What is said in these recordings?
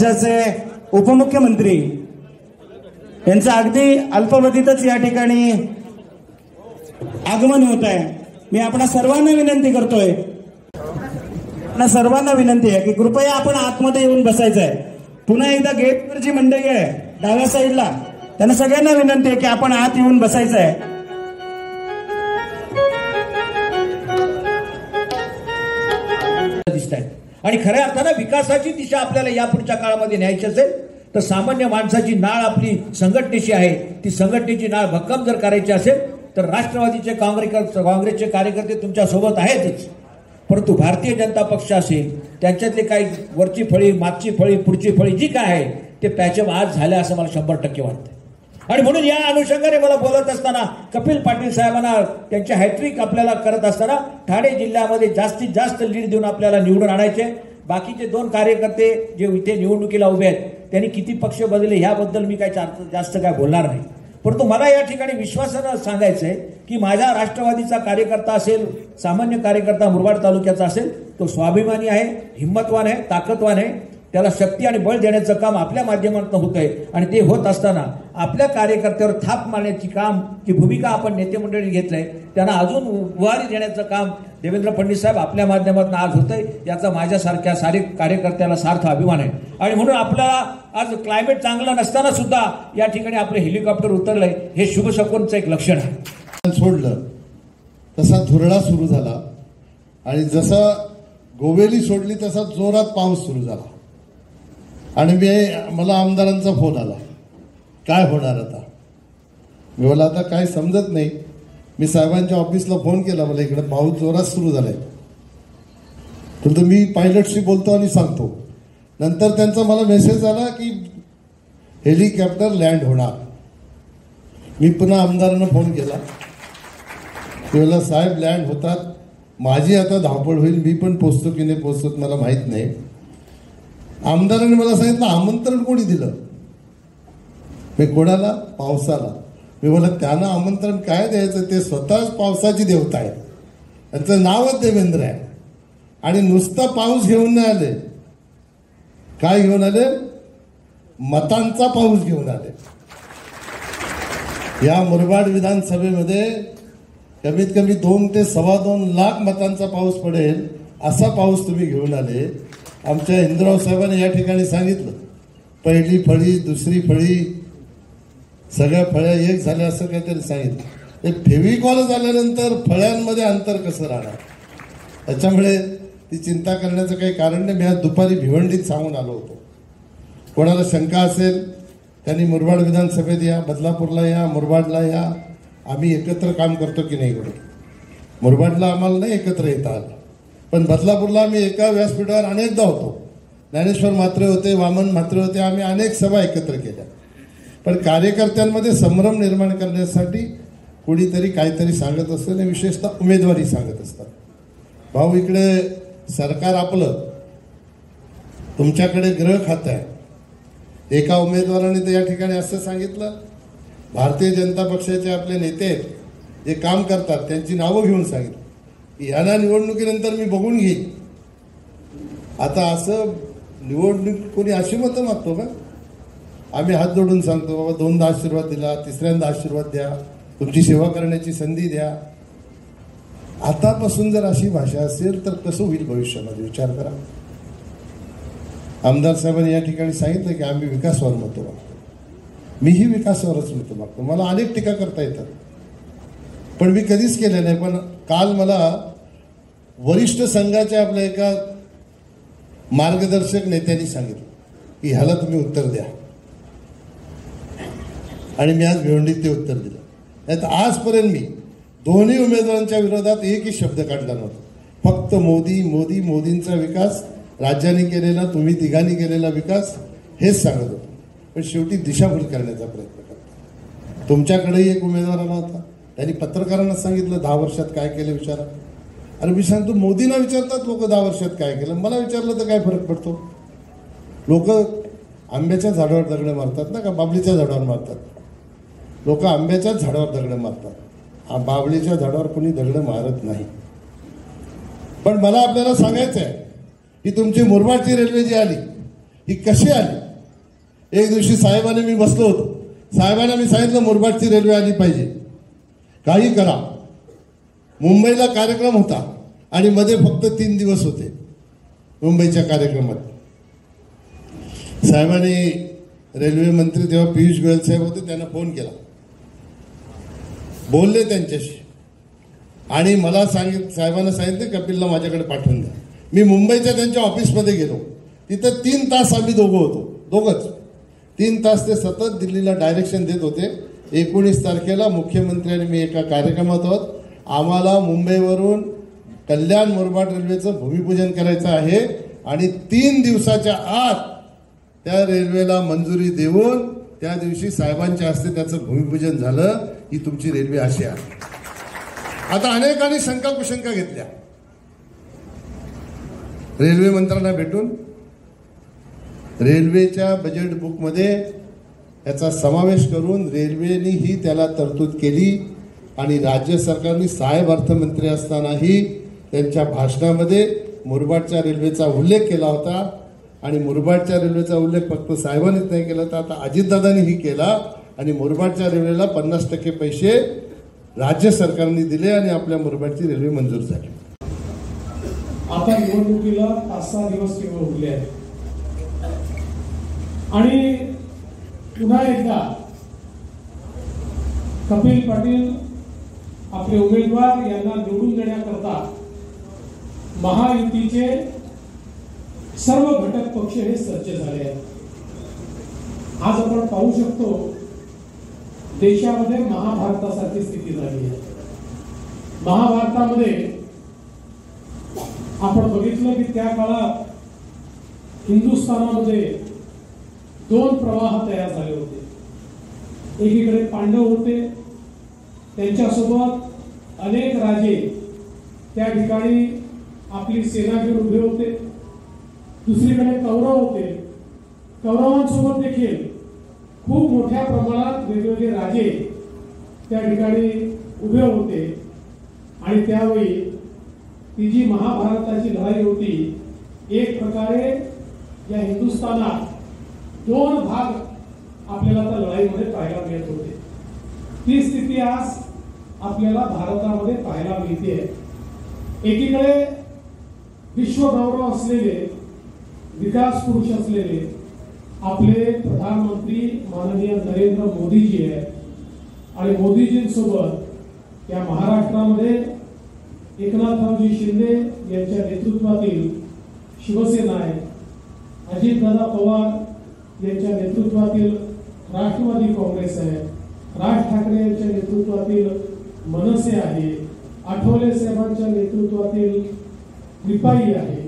राज्याचे उपमुख्यमंत्री यांचं अगदी अल्पावधीतच या ठिकाणी आगमन होत आहे। मी आपणा सर्वांना विनंती करतोय, सर्वांना विनंती आहे की कृपया आपण आतमध्ये येऊन बसायचं आहे। पुन्हा एकदा गेटवर जी मंडळी आहे डाव्या साईडला, त्यांना सगळ्यांना विनंती आहे की आपण आत येऊन बसायचं आहे। आणि खऱ्या अर्थानं विकासाची दिशा आपल्याला यापुढच्या काळामध्ये न्यायची असेल तर सामान्य माणसाची नाळ आपली संघटनेची आहे, ती संघटनेची नाळ भक्कम जर करायची असेल तर राष्ट्रवादीचे काँग्रेसचे कार्यकर्ते तुमच्या सोबत आहेतच, परंतु भारतीय जनता पक्ष असेल त्यांच्यातले काही वरची फळी, मागची फळी, पुढची फळी जी काय आहे ते पॅचअप आज झालं असं मला 100% वाटतं। आणि म्हणून या अनुषंगाने मला बोलत असताना कपिल पाटील साहेबांना त्यांची हॅट्रिक आपल्याला करत असताना ठाणे जिल्ह्यामध्ये जास्तीत जास्त लीड देऊन आपल्याला निवडून आणायचे। बाकीचे 2 कार्यकर्ते जे इथे निवडणुकीला उभे आहेत त्यांनी किती पक्ष बदलले ह्याबद्दल मी काही जास्त काय बोलणार नाही, परंतु मला या ठिकाणी विश्वासानं सांगायचंय की माझ्या राष्ट्रवादीचा कार्यकर्ता असेल, सामान्य कार्यकर्ता मुरबाड तालुक्याचा असेल, तो स्वाभिमानी आहे, हिंमतवान आहे, ताकदवान आहे, त्याला शक्ती आणि बळ देण्याचं काम आपल्या माध्यमातून होत आहे। आणि ते होत असताना आपल्या कार्यकर्त्यावर थाप मारण्याची काम की भूमिका आपण नेते मंडळी घेतलंय, त्यांना अजून उभारी देण्याचं काम देवेंद्र फडणवीस साहेब आपल्या माध्यमातून आज होतंय, याचा माझ्यासारख्या सारे कार्यकर्त्याला सार्थ अभिमान आहे। आणि म्हणून आपल्याला आज क्लायमेट चांगलं नसताना सुद्धा या ठिकाणी आपले हेलिकॉप्टर उतरलंय, हे शुभ शकुनचं एक लक्षण आहे। सोडलं तसा धुरळा सुरू झाला आणि जसा गोवेली सोडली तसा जोरात पाऊस सुरू झाला आणि मला आमदारांचा फोन आला, काय होणार आता? मी बोला आता काय समजत नाही। मी साहेबांच्या ऑफिसला फोन केला, मला इकडे पाऊस जोरात सुरू झालाय, तर मी पायलटशी बोलतो आणि सांगतो। नंतर त्यांचा मला मेसेज आला की हेलिकॉप्टर लँड होणार। मी पुन्हा आमदारांना फोन केला, मी बोला साहेब लँड होतात, माझी आता धावपळ होईल, मी पण पोचतो की नाही पोचतो मला माहित नाही। आमदारांनी मला सांगितलं आमंत्रण कोणी दिलं? मी कोणाला? पावसाला। मी बोला त्यांना आमंत्रण काय द्यायचं, ते स्वतःच पावसाची देवता आहे, त्यांचं नावच देवेंद्र आहे आणि नुसता पाऊस घेऊन नाही आले, काय घेऊन आले? मतांचा पाऊस घेऊन आले। या मुरबाड विधानसभेमध्ये कमीत कमी 2 ते 2.25 लाख मतांचा पाऊस पडेल असा पाऊस तुम्ही घेऊन आले। आमच्या इंद्राव साहेबांनी या ठिकाणी सांगितलं, पहिली फळी, दुसरी फळी, सगळ्या फळ्या एक झाल्या असं काहीतरी सांगितलं। हे फेविकॉल झाल्यानंतर फळ्यांमध्ये अंतर कसं राहणार? त्याच्यामुळे ती चिंता करण्याचं काही कारण नाही। मी आज दुपारी भिवंडीत सांगून आलो होतो, कोणाला शंका असेल त्यांनी मुरबाड विधानसभेत या, बदलापूरला या, मुरबाडला या, आम्ही एकत्र काम करतो की नाही करू। मुरबाडला आम्हाला नाही एकत्र येता आलं, पण बदलापूरला आम्ही एका व्यासपीठावर अनेकदा होतो, ज्ञानेश्वर म्हात्रे होते, वामन म्हात्रे होते, आम्ही अनेक सभा एकत्र केल्या। पण कार्यकर्त्यांमध्ये संभ्रम निर्माण करण्यासाठी कोणीतरी काहीतरी सांगत असतं आणि विशेषतः उमेदवारी सांगत असतात। भाऊ इकडे सरकार आपलं, तुमच्याकडे गृह खातं आहे। एका उमेदवाराने तर या ठिकाणी असं सांगितलं, भारतीय जनता पक्षाचे आपले नेते जे काम करतात त्यांची नावं घेऊन सांगितलं यांना निवडणुकीनंतर मी बघून घेईन। आता असं निवडणूक कोणी अशी मतं मागतो का? आम्ही हात जोडून सांगतो, बाबा 2दा आशीर्वाद दिला, 3ऱ्यांदा आशीर्वाद द्या, तुमची सेवा करण्याची संधी द्या। आतापासून जर अशी भाषा असेल तर कसं होईल भविष्यामध्ये? विचार करा। आमदार साहेबांनी या ठिकाणी सांगितलं की आम्ही विकासावर मतं मागतो, मीही विकासावरच मतं मागतो। मला अनेक टीका करता येतात पण मी कधीच केलं नाही। पण काल मला वरिष्ठ संघाच्या आपल्या एका मार्गदर्शक नेत्यांनी सांगितलं की ह्याला तुम्ही उत्तर द्या, आणि मी आज भिवंडीत ते उत्तर दिलं। नाही तर आजपर्यंत मी दोन्ही उमेदवारांच्या विरोधात एकही शब्द काढला नव्हता। फक्त मोदी मोदी, मोदींचा विकास, राज्याने केलेला, तुम्ही तिघांनी केलेला विकास हेच सांगत होतो। पण शेवटी दिशाभूल करण्याचा प्रयत्न करतो। तुमच्याकडेही एक उमेदवार आला होता, त्यांनी पत्रकारांना सांगितलं 10 वर्षात काय केलं विचारा। अरे मी सांगतो मोदींना विचारतात लोक 10 वर्षात काय केलं, मला विचारलं तर काय फरक पडतो? लोक आंब्याच्या झाडावर दगड मारतात ना का बाबळीच्या झाडावर मारतात? लोक आंब्याच्याच झाडावर दगड मारतात, बाबळीच्या झाडावर कोणी दगड मारत नाही। पण मला आपल्याला सांगायचं आहे की तुमची मुरबाडची रेल्वे जी आली ही कशी आली? एक दिवशी साहेबांनी मी बसलो होतो, साहेबांना मी सांगितलं मुरबाडची रेल्वे आली पाहिजे, काही करा. मुंबईला कार्यक्रम होता आणि मध्ये फक्त 3 दिवस होते मुंबईच्या कार्यक्रमात. साहेबांनी, रेल्वे मंत्री तेव्हा पियुष गोयल साहेब होते, त्यांना फोन केला, बोलले त्यांच्याशी आणि मला साहेबांना सांगितलं कपिलला माझ्याकडे पाठवून द्या. मी मुंबईच्या त्यांच्या ऑफिसमध्ये गेलो. तिथं 3 तास आम्ही दोघंच 3 तास ते सतत दिल्लीला डायरेक्शन देत होते. 19 तारखेला मुख्यमंत्री आणि मी एका कार्यक्रमात आहोत. आम्हाला मुंबईवरून कल्याण मुरबाड रेल्वेचं भूमिपूजन करायचं आहे आणि 3 दिवसाच्या आत त्या रेल्वेला मंजुरी देऊन त्या दिवशी साहेबांच्या हस्ते त्याचं भूमिपूजन झालं. ही तुमची रेल्वे अशी आहे. आता अनेकांनी शंका कुशंका घेतल्या. रेल्वे मंत्र्यांना भेटून रेल्वेच्या बजेट बुकमध्ये याचा समावेश करून रेल्वेनी ही त्याला तरतूद केली आणि राज्य सरकारने साहेब अर्थमंत्री असतानाही त्यांच्या भाषणामध्ये मुरबाडच्या रेल्वेचा उल्लेख केला होता. आणि मुरबाडच्या रेल्वेचा उल्लेख फक्त साहेबांनीच नाही केला, तर आता अजितदादांनीही केला आणि मुरबाडच्या रेल्वेला 50% पैसे राज्य सरकारने दिले आणि आपल्या मुरबाडची रेल्वे मंजूर झाली. आता निवडणुकीला 5-6 दिवस केवळ उरले आहेत आणि पुन्हा एकदा कपिल पाटील आपले उमेदवार यांना निवडून देण्याकरता महायुतीचे सर्व घटक पक्ष हे सज्ज झाले आहेत. आज आपण पाहू शकतो देशामध्ये महाभारतासारखी स्थिती झाली आहे. महाभारतामध्ये आपण बघितलं की त्या काळात हिंदुस्थानामध्ये 2 प्रवाह तयार झाले होते. एकीकडे पांडव होते, त्यांच्यासोबत अनेक राजे त्या ठिकाणी आपली सेना घेऊन उभे होते. दुसरीकडे कौरव होते. कौरवांसोबत देखील खूप मोठ्या प्रमाणात वेगवेगळे राजे त्या ठिकाणी उभे होते. आणि त्यावेळी ती जी महाभारताची लढाई होती, एक प्रकारे या हिंदुस्थानात 2 भाग आपल्याला त्या लढाईमध्ये पाहायला मिळत होते. ती स्थिती आज आपल्याला भारतामध्ये पाहायला मिळते. एकीकडे विश्वगौरव असलेले, विकास पुरुष असलेले आपले प्रधानमंत्री माननीय नरेंद्र मोदीजी आहेत आणि मोदीजींसोबत या महाराष्ट्रामध्ये एकनाथरावजी शिंदे यांच्या नेतृत्वातील शिवसेना आहे, अजितदादा पवार यांच्या नेतृत्वातील राष्ट्रवादी काँग्रेस आहे, राज ठाकरे यांच्या नेतृत्वातील मनसे आहे, आठवले साहेबांच्या नेतृत्वातील रिपाई आहे,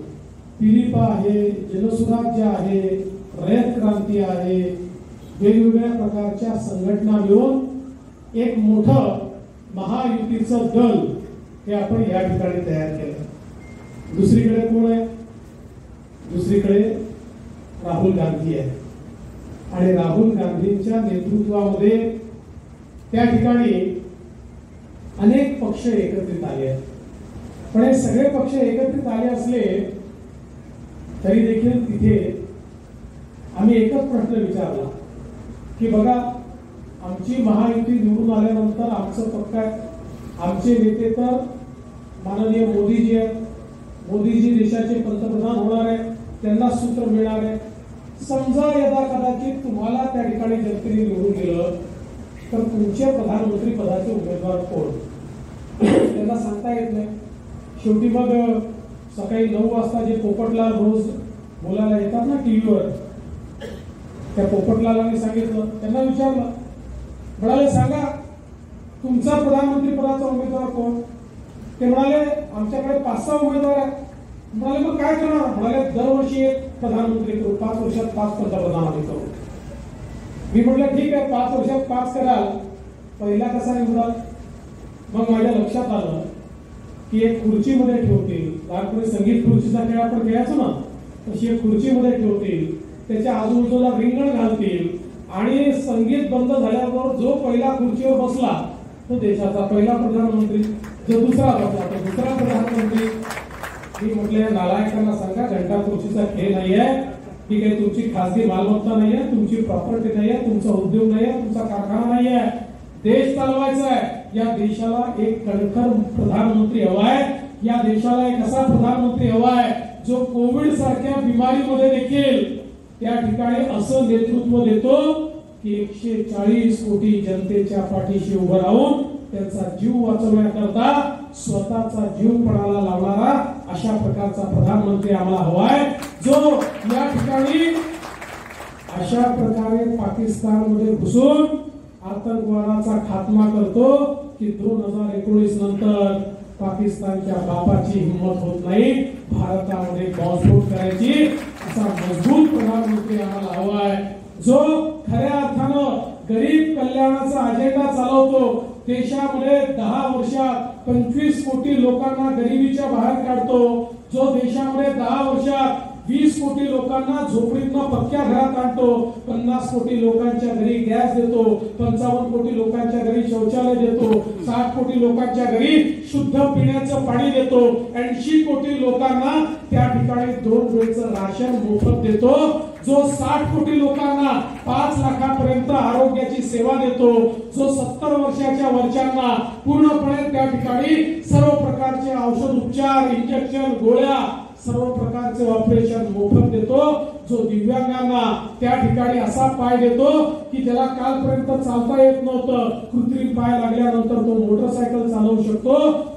पिलिपा आहे, जनसुराज्य आहे, रयत क्रांती आहे. वेगवेगळ्या प्रकारच्या संघटना मिळून एक मोठं महायुतीचं दल हे आपण या ठिकाणी तयार केलं. दुसरीकडे कोण आहे? दुसरीकडे राहुल गांधी आहे आणि राहुल गांधींच्या नेतृत्वामध्ये त्या ठिकाणी अनेक पक्ष एकत्रित आले आहेत. पण हे सगळे पक्ष एकत्रित आले असले तरी देखील तिथे आम्ही एकच प्रश्न विचारला की बघा, आमची महायुती निवडून आल्यानंतर आमचं पक्क आहे, आमचे नेते तर माननीय मोदीजी आहेत, मोदीजी देशाचे पंतप्रधान होणार आहे, त्यांना सूत्र मिळणार आहे. समजा यदा कदाचित तुम्हाला त्या ठिकाणी जनतेने निवडून दिलं तर तुमचे प्रधानमंत्री पदाचे उमेदवार कोण? त्यांना सांगता येत नाही. शेवटी मग सकाळी 9 वाजता जे पोपटलाल रोज बोलायला येतात ना टीव्हीवर, त्या पोपटलालांनी सांगितलं, त्यांना विचारलं, म्हणाले सांगा तुमचा प्रधानमंत्री पदाचा उमेदवार कोण? ते म्हणाले आमच्याकडे 5-6 उमेदवार आहेत. म्हणाले मग काय करणार? म्हणाले दरवर्षी एक प्रधानमंत्री करू, 5 वर्षात 5 पंतप्रधान आम्ही करू. मी म्हटलं ठीक आहे, 5 वर्षात 5 कराल, पहिला कसा निवडाल? मग माझ्या लक्षात आलं की एक खुर्चीमध्ये ठेवतील, लहानपणी संगीत खुर्चीचा खेळ आपण खेळायचो ना, तशी एक खुर्चीमध्ये ठेवतील, त्याच्या आजूबाजूला रिंगण घालतील आणि संगीत बंद झाल्यावर जो पहिला खुर्चीवर बसला तो देशाचा पहिला प्रधानमंत्री, जो दुसरा बसला तो दुसरा प्रधानमंत्री. मी म्हटलं नालायकांना सांगा घंटा खुर्चीचा खेळ नाहीये, ही काही तुमची खासगी मालमत्ता नाही आहे, तुमची प्रॉपर्टी नाही आहे, तुमचा उद्योग नाही आहे, तुमचा कारखाना नाही आहे. देश चालवायचा आहे. या देशाला एक कणखर प्रधानमंत्री हवा आहे. या देशाला एक असा प्रधानमंत्री हवा आहे जो कोविड सारख्या बिमारीमध्ये देखील त्या ठिकाणी असं नेतृत्व देतो की 140 कोटी जनतेच्या पाठीशी उभं राहून त्यांचा जीव वाचवण्याकरता स्वतःचा जीव पणाला लावणारा अशा प्रकारचा प्रधानमंत्री आम्हाला हवाय, जो या ठिकाणी अशा प्रकारे पाकिस्तानमध्ये घुसून आतंकवादाचा खात्मा करतो की 2019 नंतर पाकिस्तानच्या बापाची हिंमत होत नाही भारतामध्ये बॉम्बस्फोट करायची. असा मजबूत प्रधानमंत्री आम्हाला हवा आहे, जो खऱ्या अर्थानं गरीब कल्याणाचा अजेंडा चालवतो. देशामध्ये 10 वर्षात 25 कोटी लोकांना गरिबीच्या बाहेर काढतो. जो देशामध्ये 10 वर्षात 20 कोटी लोकांना झोपडीतनं पक्क्या घरात आणतो. 50 कोटी लोकांच्या घरी गॅस देतो. 55 कोटी लोकांच्या घरी शौचालय देतो. 60 कोटी लोकांच्या घरी शुद्ध पिण्याचं पाणी देतो. 80 कोटी लोकांना त्या ठिकाणी 2 वेळचं राशन मोफत देतो. जो 60 कोटी लोकांना 5 लाखापर्यंत आरोग्याची सेवा देतो. जो 70 वर्षाच्या वरच्यांना पूर्णपणे त्या ठिकाणी सर्व प्रकारचे औषध उपचार, इंजेक्शन, गोळ्या, सर्व प्रकारचे ऑपरेशन मोफत देतो. जो दिव्यांगांना त्या ठिकाणी असा पाय देतो की ज्याला कालपर्यंत चालता येत नव्हतं, कृत्रिम पाय लागल्यानंतर तो मोटरसायकल चालवू शकतो.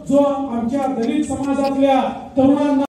जो आमच्या दलित समाजातल्या तरुणांना